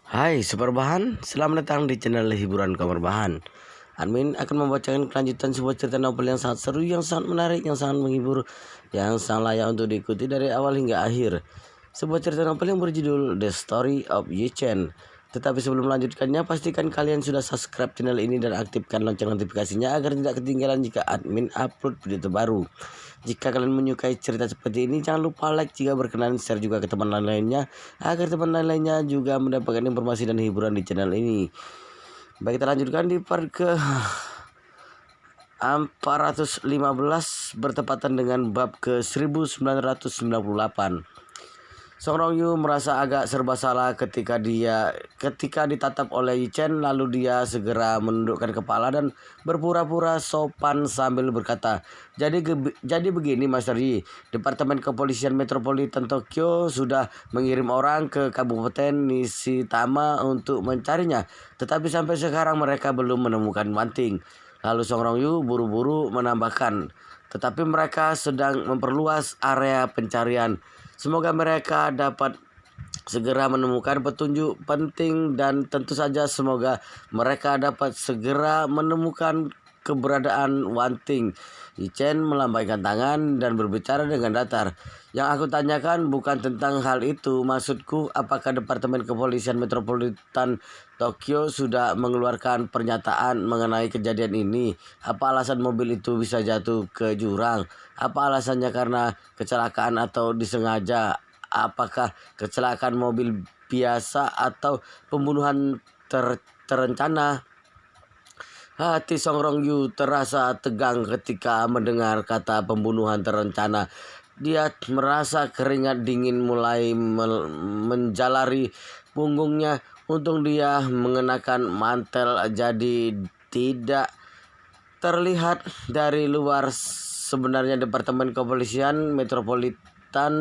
Hai Super Bahan, selamat datang di channel hiburan Kamar Bahan. Admin akan membacakan kelanjutan sebuah cerita novel yang sangat seru, yang sangat menarik, yang sangat menghibur, yang sangat layak untuk diikuti dari awal hingga akhir. Sebuah cerita novel yang berjudul The Story of Yi Chen. Tetapi sebelum melanjutkannya, pastikan kalian sudah subscribe channel ini dan aktifkan lonceng notifikasinya agar tidak ketinggalan jika admin upload video terbaru. Jika kalian menyukai cerita seperti ini, jangan lupa like jika berkenan, share juga ke teman lain-lainnya agar teman lain-lainnya juga mendapatkan informasi dan hiburan di channel ini. Baik, kita lanjutkan di part ke 415 bertepatan dengan bab ke 1998. Song Rongyu merasa agak serba salah ketika ditatap oleh Yi Chen, lalu dia segera menundukkan kepala dan berpura-pura sopan sambil berkata, jadi begini Master Yi, Departemen Kepolisian Metropolitan Tokyo sudah mengirim orang ke Kabupaten Nishitama untuk mencarinya, tetapi sampai sekarang mereka belum menemukan Wanting. Lalu Song Rongyu buru-buru menambahkan, tetapi mereka sedang memperluas area pencarian. Semoga mereka dapat segera menemukan petunjuk penting dan tentu saja semoga mereka dapat segera menemukan keberadaan Wanting. Yi Chen melambaikan tangan dan berbicara dengan datar. Yang aku tanyakan bukan tentang hal itu. Maksudku, apakah Departemen Kepolisian Metropolitan Tokyo sudah mengeluarkan pernyataan mengenai kejadian ini? Apa alasan mobil itu bisa jatuh ke jurang? Apa alasannya, karena kecelakaan atau disengaja? Apakah kecelakaan mobil biasa atau pembunuhan terencana? Hati Song Rongyu terasa tegang ketika mendengar kata pembunuhan terencana. Dia merasa keringat dingin mulai menjalari punggungnya. Untung dia mengenakan mantel jadi tidak terlihat dari luar. Sebenarnya Departemen Kepolisian Metropolitan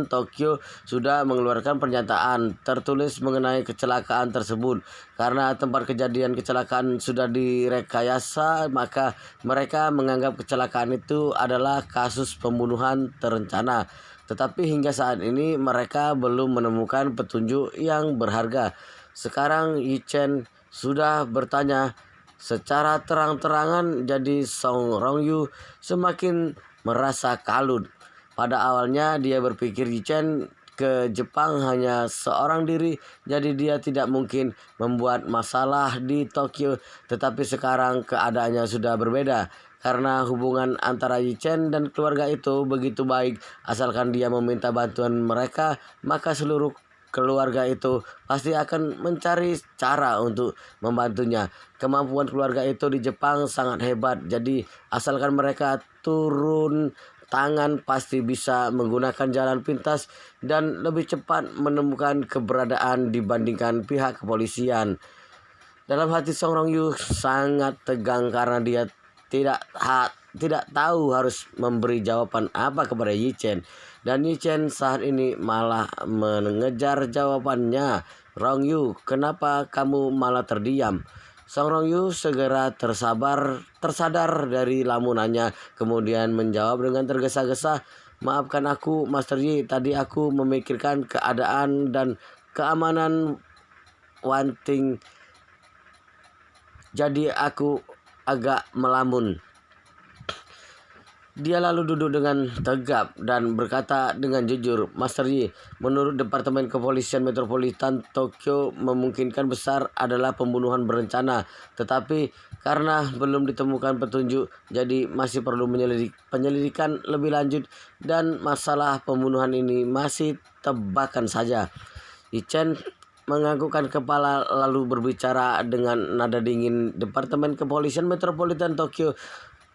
Tokyo sudah mengeluarkan pernyataan tertulis mengenai kecelakaan tersebut. Karena tempat kejadian kecelakaan sudah direkayasa, maka mereka menganggap kecelakaan itu adalah kasus pembunuhan terencana. Tetapi hingga saat ini mereka belum menemukan petunjuk yang berharga. Sekarang Yi Chen sudah bertanya secara terang-terangan, jadi Song Rongyu semakin merasa kalut. Pada awalnya dia berpikir Yi Chen ke Jepang hanya seorang diri, jadi dia tidak mungkin membuat masalah di Tokyo. Tetapi sekarang keadaannya sudah berbeda, karena hubungan antara Yi Chen dan keluarga itu begitu baik. Asalkan dia meminta bantuan mereka, maka seluruh keluarga itu pasti akan mencari cara untuk membantunya. Kemampuan keluarga itu di Jepang sangat hebat, jadi asalkan mereka turun tangan pasti bisa menggunakan jalan pintas dan lebih cepat menemukan keberadaan dibandingkan pihak kepolisian. Dalam hati Song Rongyu sangat tegang karena dia tidak tahu harus memberi jawaban apa kepada Yi Chen. Dan Yi Chen saat ini malah mengejar jawabannya. Rongyu, kenapa kamu malah terdiam? Song Rongyu segera tersadar dari lamunannya, kemudian menjawab dengan tergesa-gesa, maafkan aku Master Yi, tadi aku memikirkan keadaan dan keamanan Wanting, jadi aku agak melamun. Dia lalu duduk dengan tegap dan berkata dengan jujur, Master Yi, menurut Departemen Kepolisian Metropolitan Tokyo memungkinkan besar adalah pembunuhan berencana. Tetapi karena belum ditemukan petunjuk, jadi masih perlu penyelidikan lebih lanjut dan masalah pembunuhan ini masih tebakan saja. Yi Chen menganggukkan kepala lalu berbicara dengan nada dingin. Departemen Kepolisian Metropolitan Tokyo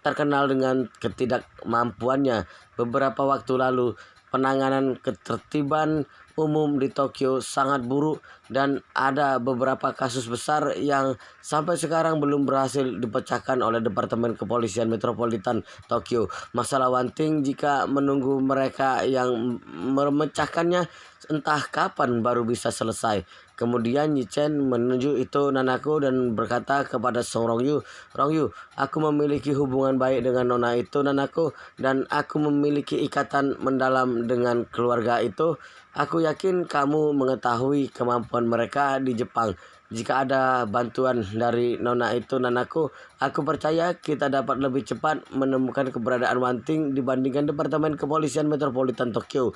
terkenal dengan ketidakmampuannya. Beberapa waktu lalu, penanganan ketertiban umum di Tokyo sangat buruk dan ada beberapa kasus besar yang sampai sekarang belum berhasil dipecahkan oleh Departemen Kepolisian Metropolitan Tokyo. Masalah Wanting, jika menunggu mereka yang memecahkannya, entah kapan baru bisa selesai. Kemudian Yi Chen menunjuk itu Nanako dan berkata kepada Song Rongyu, Rongyu, aku memiliki hubungan baik dengan nona itu Nanako dan aku memiliki ikatan mendalam dengan keluarga itu. Aku yakin kamu mengetahui kemampuan mereka di Jepang. Jika ada bantuan dari nona itu Nanako, aku percaya kita dapat lebih cepat menemukan keberadaan Wanting dibandingkan Departemen Kepolisian Metropolitan Tokyo.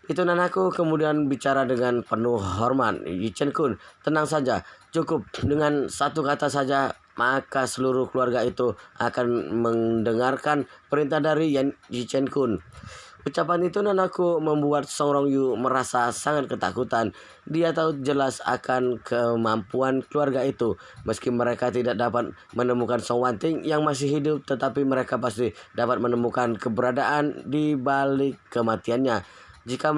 Itu Nanako kemudian bicara dengan penuh hormat. Yi Chen Kun, tenang saja, cukup dengan satu kata saja maka seluruh keluarga itu akan mendengarkan perintah dari Yi Chen Kun. Ucapan itu Nanako membuat Song Rongyu merasa sangat ketakutan. Dia tahu jelas akan kemampuan keluarga itu. Meski mereka tidak dapat menemukan Song Wanting yang masih hidup, tetapi mereka pasti dapat menemukan keberadaan di balik kematiannya. Jika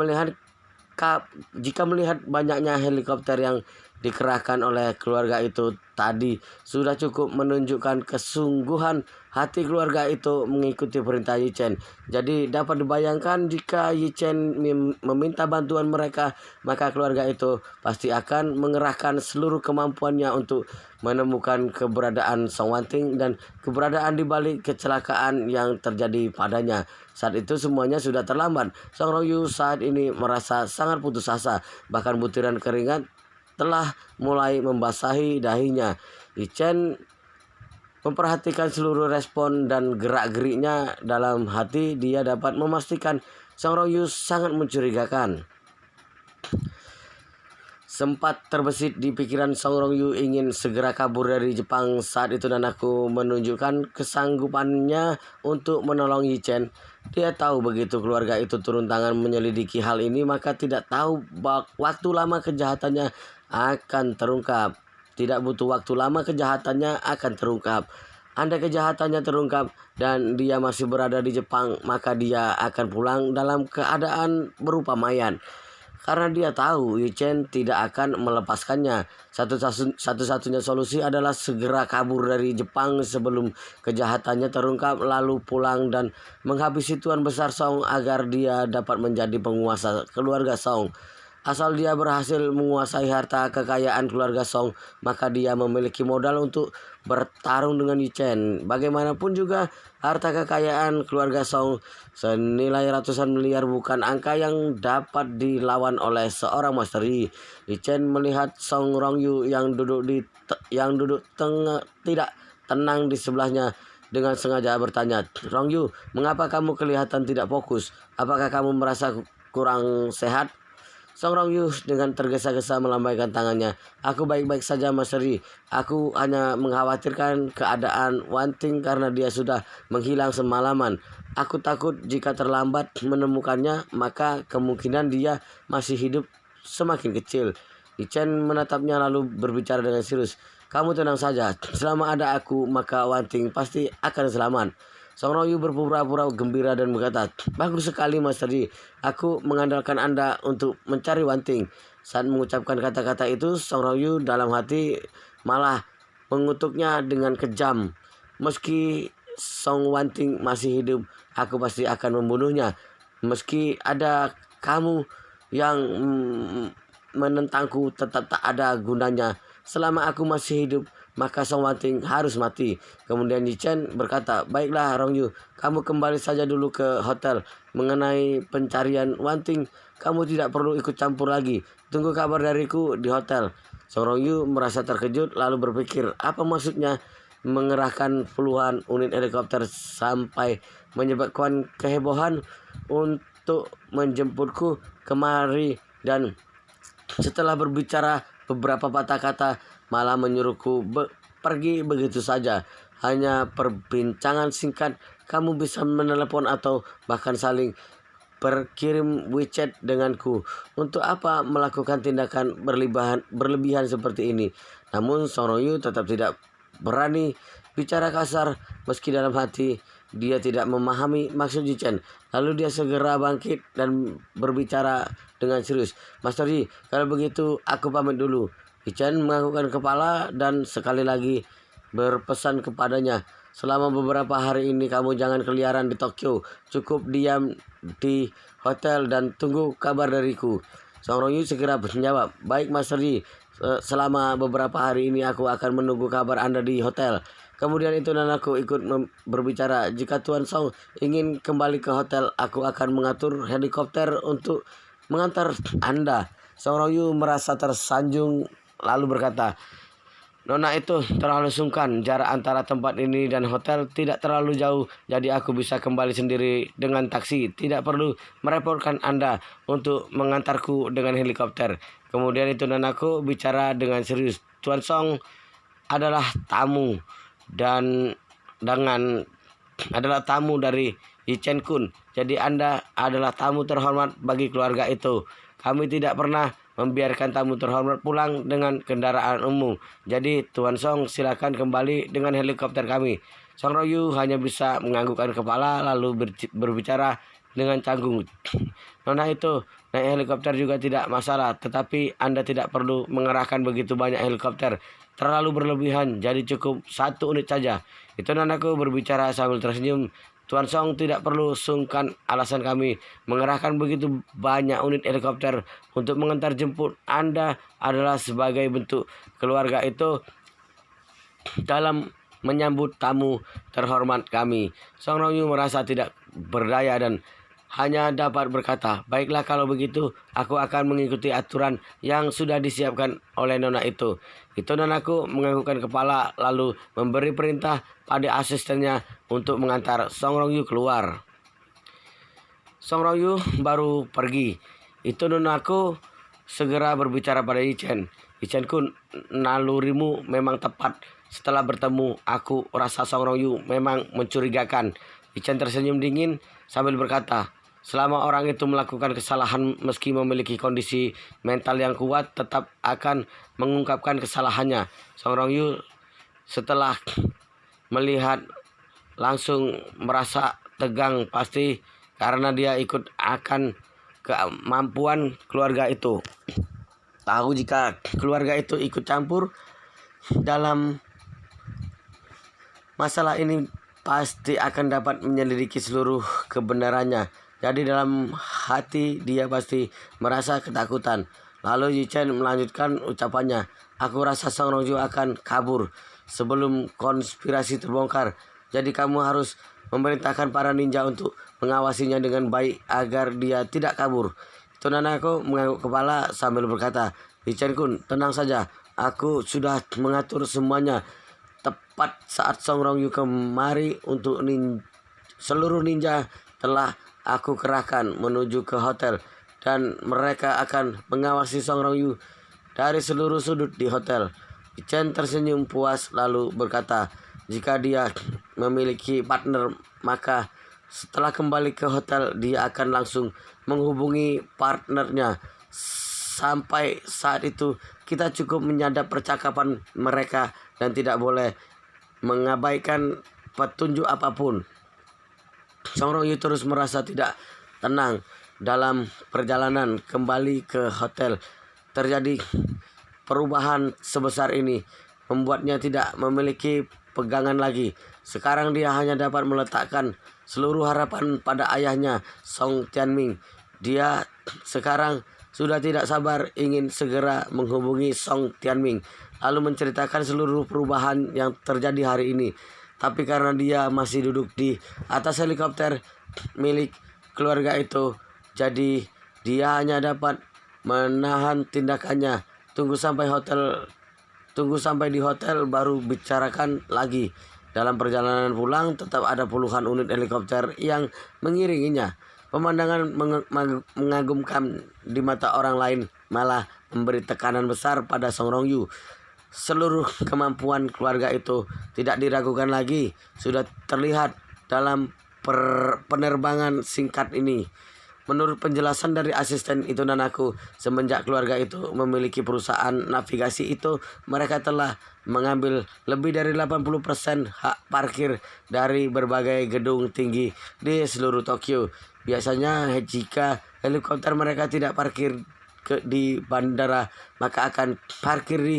melihat banyaknya helikopter yang dikerahkan oleh keluarga itu tadi sudah cukup menunjukkan kesungguhan hati keluarga itu mengikuti perintah Yi Chen. Jadi dapat dibayangkan jika Yi Chen meminta bantuan mereka, maka keluarga itu pasti akan mengerahkan seluruh kemampuannya untuk menemukan keberadaan Song Wanting dan keberadaan di balik kecelakaan yang terjadi padanya. Saat itu semuanya sudah terlambat. Song Rongyu saat ini merasa sangat putus asa. Bahkan butiran keringat telah mulai membasahi dahinya. Yi Chen memperhatikan seluruh respon dan gerak-geriknya. Dalam hati dia dapat memastikan Song Rongyu sangat mencurigakan. Sempat terbesit di pikiran Song Rongyu ingin segera kabur dari Jepang. Saat itu Nanako menunjukkan kesanggupannya untuk menolong Yi Chen. Dia tahu begitu keluarga itu turun tangan menyelidiki hal ini, maka tidak tahu waktu lama kejahatannya akan terungkap. Tidak butuh waktu lama kejahatannya akan terungkap. Andai kejahatannya terungkap dan dia masih berada di Jepang, maka dia akan pulang dalam keadaan berupa mayat. Karena dia tahu Yi Chen tidak akan melepaskannya. Satu-satunya solusi adalah segera kabur dari Jepang sebelum kejahatannya terungkap, lalu pulang dan menghabisi Tuan Besar Song agar dia dapat menjadi penguasa keluarga Song. Asal dia berhasil menguasai harta kekayaan keluarga Song, maka dia memiliki modal untuk bertarung dengan Yi Chen. Bagaimanapun juga, harta kekayaan keluarga Song senilai ratusan miliar bukan angka yang dapat dilawan oleh seorang Master Yi. Yi Chen melihat Song Rongyu yang duduk tidak tenang di sebelahnya dengan sengaja bertanya, Rongyu, mengapa kamu kelihatan tidak fokus? Apakah kamu merasa kurang sehat? Song Rongyu dengan tergesa-gesa melambaikan tangannya. Aku baik-baik saja Mas Ri. Aku hanya mengkhawatirkan keadaan Wanting karena dia sudah menghilang semalaman. Aku takut jika terlambat menemukannya, maka kemungkinan dia masih hidup semakin kecil. Yi Chen menatapnya lalu berbicara dengan serius. Kamu tenang saja. Selama ada aku, maka Wanting pasti akan selamat. Song Rongyu berpura-pura gembira dan berkata, bagus sekali Mas Ri. Aku mengandalkan Anda untuk mencari Wanting. Saat mengucapkan kata-kata itu, Song Rongyu dalam hati malah mengutuknya dengan kejam. Meski Song Wanting masih hidup, aku pasti akan membunuhnya. Meski ada kamu yang menentangku, tetap tak ada gunanya. Selama aku masih hidup, maka Song Wanting harus mati. Kemudian Yi Chen berkata, baiklah Rongyu, kamu kembali saja dulu ke hotel. Mengenai pencarian Wanting, kamu tidak perlu ikut campur lagi. Tunggu kabar dariku di hotel. Song Rongyu merasa terkejut lalu berpikir, apa maksudnya mengerahkan puluhan unit helikopter sampai menyebabkan kehebohan untuk menjemputku kemari, dan setelah berbicara beberapa patah kata malah menyuruhku pergi begitu saja. Hanya perbincangan singkat, kamu bisa menelepon atau bahkan saling berkirim WeChat denganku. Untuk apa melakukan tindakan berlebihan seperti ini? Namun Song Rongyu tetap tidak berani bicara kasar, meski dalam hati dia tidak memahami maksud Yi Chen. Lalu dia segera bangkit dan berbicara dengan serius. Master Yi, kalau begitu aku pamit dulu. Yi Chen menganggukkan kepala dan sekali lagi berpesan kepadanya, selama beberapa hari ini kamu jangan keliaran di Tokyo. Cukup diam di hotel dan tunggu kabar dariku. Song Rong Yu segera menjawab, "Baik Master Yi, selama beberapa hari ini aku akan menunggu kabar Anda di hotel." Kemudian itu nanaku ikut berbicara, "Jika Tuan Song ingin kembali ke hotel, aku akan mengatur helikopter untuk mengantar Anda." Song Rong Yu merasa tersanjung lalu berkata, "Nona itu terlalu sungkan. Jarak antara tempat ini dan hotel tidak terlalu jauh, jadi aku bisa kembali sendiri dengan taksi. Tidak perlu merepotkan Anda untuk mengantarku dengan helikopter." Kemudian itu Nanaku bicara dengan serius, "Tuan Song adalah tamu dan dengan adalah tamu dari Yi Chen Kun. Jadi Anda adalah tamu terhormat bagi keluarga itu. Kami tidak pernah membiarkan tamu terhormat pulang dengan kendaraan umum. Jadi Tuan Song silakan kembali dengan helikopter kami." Song Royu hanya bisa menganggukkan kepala lalu berbicara dengan canggung, "Nona itu naik helikopter juga tidak masalah, tetapi Anda tidak perlu mengerahkan begitu banyak helikopter. Terlalu berlebihan, jadi cukup 1 unit saja." Itu Nanaku berbicara sambil tersenyum, "Tuan Song tidak perlu sungkan, alasan kami mengerahkan begitu banyak unit helikopter untuk mengantar jemput Anda adalah sebagai bentuk keluarga itu dalam menyambut tamu terhormat kami." Song Rong Yu merasa tidak berdaya dan hanya dapat berkata, "Baiklah kalau begitu, aku akan mengikuti aturan yang sudah disiapkan oleh nona itu." Itu Nonaku menganggukkan kepala lalu memberi perintah pada asistennya untuk mengantar Song Rong Yu keluar. Song Rong Yu baru pergi. Itu Nonaku segera berbicara pada Yi Chen. "Yi Chen Kun, nalurimu memang tepat. Setelah bertemu, aku rasa Song Rong Yu memang mencurigakan." Yi Chen tersenyum dingin sambil berkata, "Selama orang itu melakukan kesalahan meski memiliki kondisi mental yang kuat, tetap akan mengungkapkan kesalahannya." Song Rong Yu setelah melihat langsung merasa tegang, pasti karena dia ikut akan kemampuan keluarga itu. Tahu jika keluarga itu ikut campur dalam masalah ini pasti akan dapat menyelidiki seluruh kebenarannya. Jadi dalam hati dia pasti merasa ketakutan. Lalu Yi Chen melanjutkan ucapannya, "Aku rasa Song Rong Yu akan kabur sebelum konspirasi terbongkar. Jadi kamu harus memerintahkan para ninja untuk mengawasinya dengan baik agar dia tidak kabur." Itu Nanaku mengangguk kepala sambil berkata, "Yi Chen Kun, tenang saja. Aku sudah mengatur semuanya. Tepat saat Song Rong Yu kemari untuk seluruh ninja telah aku kerahkan menuju ke hotel dan mereka akan mengawasi Song Rong Yu dari seluruh sudut di hotel." Chen tersenyum puas lalu berkata, "Jika dia memiliki partner, maka setelah kembali ke hotel dia akan langsung menghubungi partnernya. Sampai saat itu kita cukup menyadap percakapan mereka dan tidak boleh mengabaikan petunjuk apapun." Song Rong Yu terus merasa tidak tenang dalam perjalanan kembali ke hotel. Terjadi perubahan sebesar ini membuatnya tidak memiliki pegangan lagi. Sekarang dia hanya dapat meletakkan seluruh harapan pada ayahnya, Song Tianming. Dia sekarang sudah tidak sabar ingin segera menghubungi Song Tianming lalu menceritakan seluruh perubahan yang terjadi hari ini. Tapi karena dia masih duduk di atas helikopter milik keluarga itu, jadi dia hanya dapat menahan tindakannya. Tunggu sampai di hotel baru bicarakan lagi. Dalam perjalanan pulang tetap ada puluhan unit helikopter yang mengiringinya. Pemandangan mengagumkan di mata orang lain malah memberi tekanan besar pada Song Rong Yu. Seluruh kemampuan keluarga itu tidak diragukan lagi, sudah terlihat dalam penerbangan singkat ini. Menurut penjelasan dari asisten itu Nanaku, semenjak keluarga itu memiliki perusahaan navigasi itu, mereka telah mengambil lebih dari 80% hak parkir dari berbagai gedung tinggi di seluruh Tokyo. Biasanya jika helikopter mereka tidak parkir di bandara, maka akan parkir di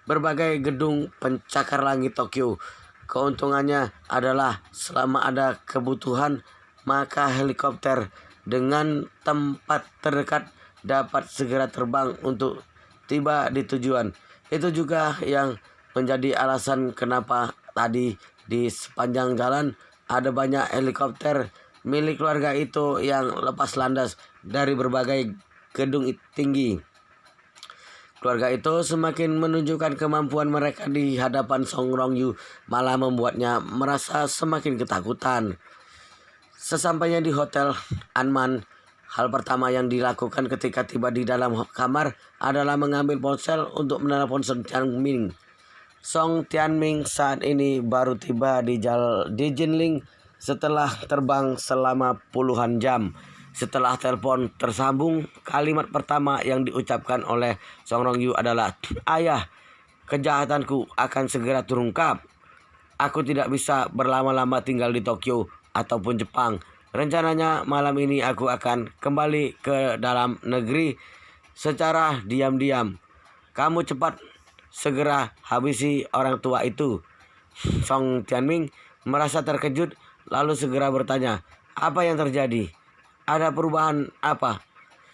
berbagai gedung pencakar langit Tokyo. Keuntungannya adalah selama ada kebutuhan, maka helikopter dengan tempat terdekat dapat segera terbang untuk tiba di tujuan. Itu juga yang menjadi alasan kenapa tadi di sepanjang jalan ada banyak helikopter milik keluarga itu yang lepas landas dari berbagai gedung tinggi. Keluarga itu semakin menunjukkan kemampuan mereka di hadapan Song Rongyu, malah membuatnya merasa semakin ketakutan. Sesampainya di hotel Anman, hal pertama yang dilakukan ketika tiba di dalam kamar adalah mengambil ponsel untuk menelepon Song Tianming. Song Tianming saat ini baru tiba di Jinling setelah terbang selama puluhan jam. Setelah telepon tersambung, kalimat pertama yang diucapkan oleh Song Rongyu adalah, "Ayah, kejahatanku akan segera terungkap. Aku tidak bisa berlama-lama tinggal di Tokyo ataupun Jepang. Rencananya malam ini aku akan kembali ke dalam negeri secara diam-diam. Kamu cepat segera habisi orang tua itu." Song Tianming merasa terkejut lalu segera bertanya, "Apa yang terjadi? Ada perubahan apa?"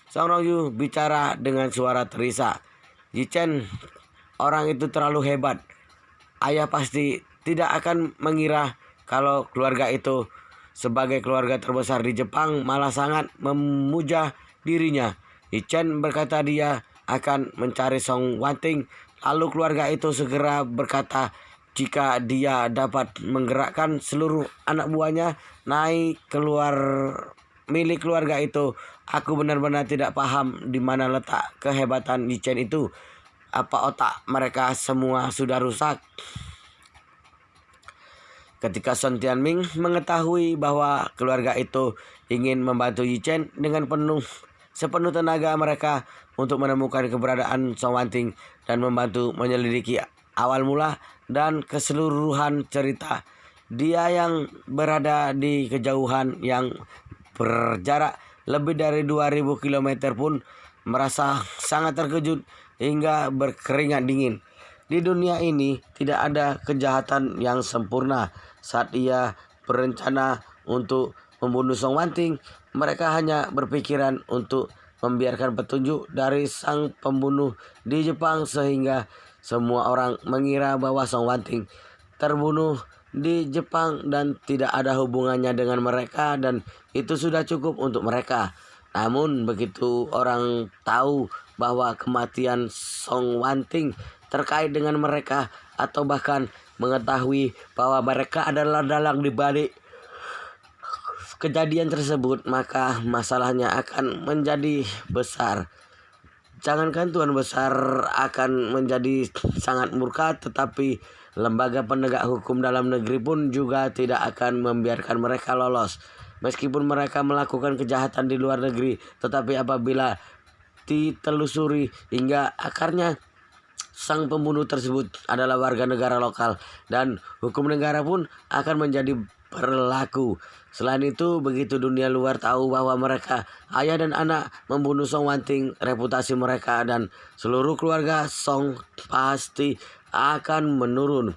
Song Rongyu bicara dengan suara terisak. "Yichen, orang itu terlalu hebat. Ayah pasti tidak akan mengira kalau keluarga itu sebagai keluarga terbesar di Jepang malah sangat memuja dirinya." Yichen berkata dia akan mencari Song Wanting. Lalu keluarga itu segera berkata jika dia dapat menggerakkan seluruh anak buahnya naik keluar milik keluarga itu. Aku benar-benar tidak paham di mana letak kehebatan Yichen itu. Apa otak mereka semua sudah rusak? Ketika Song Tianming mengetahui bahwa keluarga itu ingin membantu Yichen dengan sepenuh tenaga mereka untuk menemukan keberadaan Song Wanting dan membantu menyelidiki awal mula dan keseluruhan cerita. Dia yang berada di kejauhan yang berjarak lebih dari 2000 km pun merasa sangat terkejut hingga berkeringat dingin. Di dunia ini tidak ada kejahatan yang sempurna. Saat ia berencana untuk membunuh Song Wanting, mereka hanya berpikiran untuk membiarkan petunjuk dari sang pembunuh di Jepang sehingga semua orang mengira bahwa Song Wanting terbunuh di Jepang dan tidak ada hubungannya dengan mereka, dan itu sudah cukup untuk mereka. Namun begitu orang tahu bahwa kematian Song Wanting terkait dengan mereka atau bahkan mengetahui bahwa mereka adalah dalang di balik kejadian tersebut, maka masalahnya akan menjadi besar. Jangankan Tuhan besar akan menjadi sangat murka, tetapi lembaga penegak hukum dalam negeri pun juga tidak akan membiarkan mereka lolos. Meskipun mereka melakukan kejahatan di luar negeri, tetapi apabila ditelusuri hingga akarnya, sang pembunuh tersebut adalah warga negara lokal dan hukum negara pun akan menjadi berlaku. Selain itu, begitu dunia luar tahu bahwa mereka, ayah dan anak, membunuh Song Wanting, reputasi mereka dan seluruh keluarga Song pasti akan menurun.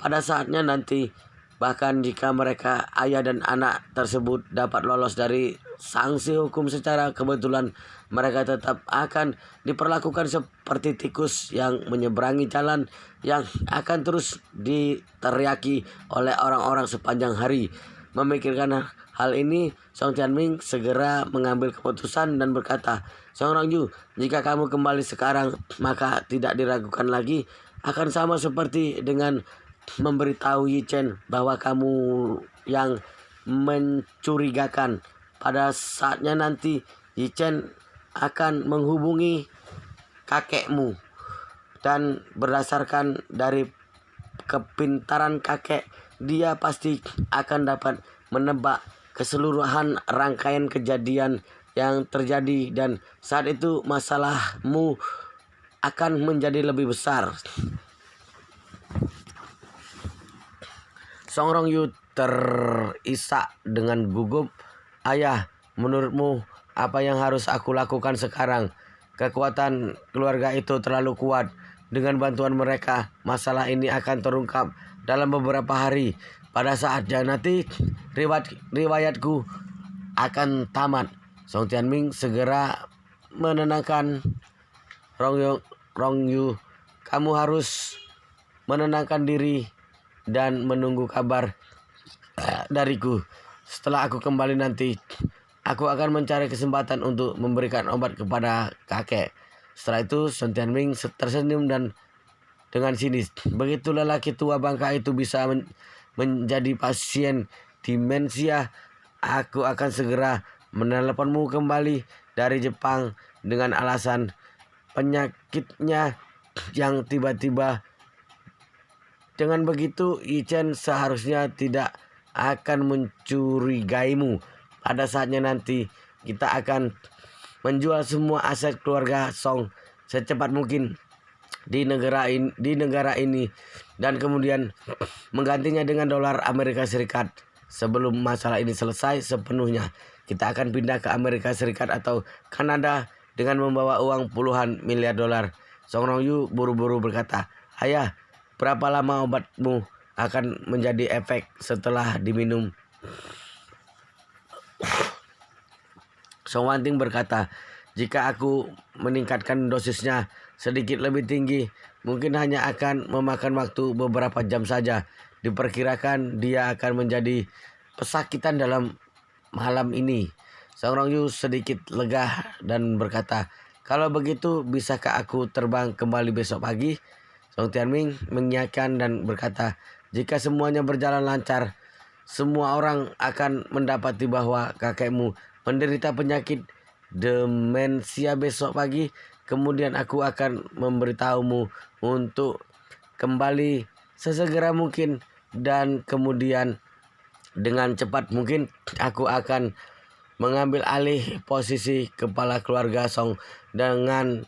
Pada saatnya nanti, bahkan jika mereka, ayah dan anak tersebut, dapat lolos dari sanksi hukum secara kebetulan, mereka tetap akan diperlakukan seperti tikus yang menyeberangi jalan, yang akan terus diteriaki oleh orang-orang sepanjang hari. Memikirkan hal ini, Song Tianming segera mengambil keputusan dan berkata, "Song Rongyu, jika kamu kembali sekarang, maka tidak diragukan lagi akan sama seperti dengan memberitahu Yichen bahwa kamu yang mencurigakan. Pada saatnya nanti, Yichen akan menghubungi kakekmu, dan berdasarkan dari kepintaran kakek, dia pasti akan dapat menebak keseluruhan rangkaian kejadian yang terjadi, dan saat itu masalahmu akan menjadi lebih besar." Song Rongyu terisak dengan gugup. "Ayah, menurutmu apa yang harus aku lakukan sekarang? Kekuatan keluarga itu terlalu kuat. Dengan bantuan mereka, masalah ini akan terungkap dalam beberapa hari. Pada saatnya nanti, riwayatku akan tamat." Song Tianming segera menenangkan Rongyu. Kamu harus menenangkan diri dan menunggu kabar dariku. Setelah aku kembali nanti, aku akan mencari kesempatan untuk memberikan obat kepada kakek. Setelah itu Song Tianming tersenyum dan dengan sinis. Begitu lelaki tua bangka itu bisa menjadi pasien demensia, aku akan segera menelponmu kembali dari Jepang dengan alasan penyakitnya yang tiba-tiba. Dengan begitu, Yichen seharusnya tidak akan mencurigaimu. Pada saatnya nanti, kita akan menjual semua aset keluarga Song secepat mungkin di negara ini dan kemudian menggantinya dengan dolar Amerika Serikat. Sebelum masalah ini selesai sepenuhnya, kita akan pindah ke Amerika Serikat atau Kanada dengan membawa uang puluhan miliar dolar. Song Rongyu buru-buru berkata, "Ayah, berapa lama obatmu akan menjadi efek setelah diminum?" Song Wanting berkata, "Jika aku meningkatkan dosisnya sedikit lebih tinggi, mungkin hanya akan memakan waktu beberapa jam saja. Diperkirakan dia akan menjadi pesakitan dalam malam ini." Song Rongyu sedikit lega dan berkata, "Kalau begitu, bisakah aku terbang kembali besok pagi?" Song Tianming mengiyakan dan berkata, "Jika semuanya berjalan lancar, semua orang akan mendapati bahwa kakekmu menderita penyakit demensia besok pagi. Kemudian aku akan memberitahumu untuk kembali sesegera mungkin dan kemudian dengan cepat mungkin aku akan mengambil alih posisi kepala keluarga Song dengan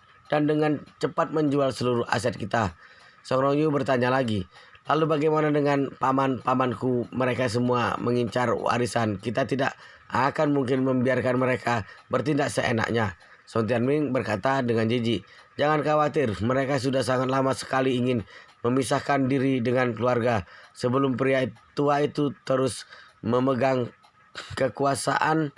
cepat menjual seluruh aset kita." Song Rongyu bertanya lagi, "Lalu bagaimana dengan paman-pamanku? Mereka semua mengincar warisan. Kita tidak akan mungkin membiarkan mereka bertindak seenaknya." Song Tianming berkata dengan jijik, "Jangan khawatir, mereka sudah sangat lama sekali ingin memisahkan diri dengan keluarga. Sebelum pria tua itu terus memegang kekuasaan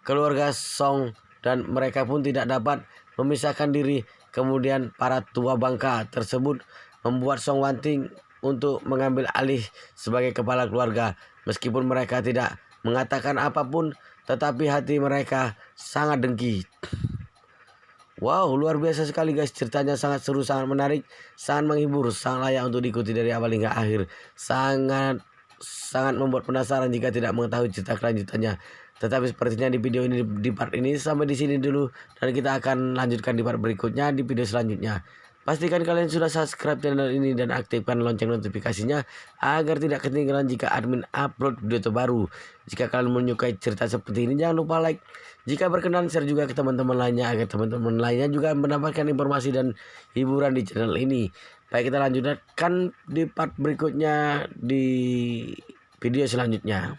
keluarga Song dan mereka pun tidak dapat memisahkan diri. Kemudian para tua bangka tersebut membuat Song Wanting untuk mengambil alih sebagai kepala keluarga. Meskipun mereka tidak mengatakan apapun, tetapi hati mereka sangat dengki." Wow, luar biasa sekali guys. Ceritanya sangat seru, sangat menarik, sangat menghibur, sangat layak untuk diikuti dari awal hingga akhir. Sangat membuat penasaran jika tidak mengetahui cerita kelanjutannya. Tetapi sepertinya di video ini, di part ini sampai di sini dulu, dan kita akan lanjutkan di part berikutnya di video selanjutnya. Pastikan kalian sudah subscribe channel ini dan aktifkan lonceng notifikasinya agar tidak ketinggalan jika admin upload video terbaru. Jika kalian menyukai cerita seperti ini, jangan lupa like. Jika berkenan, share juga ke teman-teman lainnya agar teman-teman lainnya juga mendapatkan informasi dan hiburan di channel ini. Baik, kita lanjutkan di part berikutnya di video selanjutnya.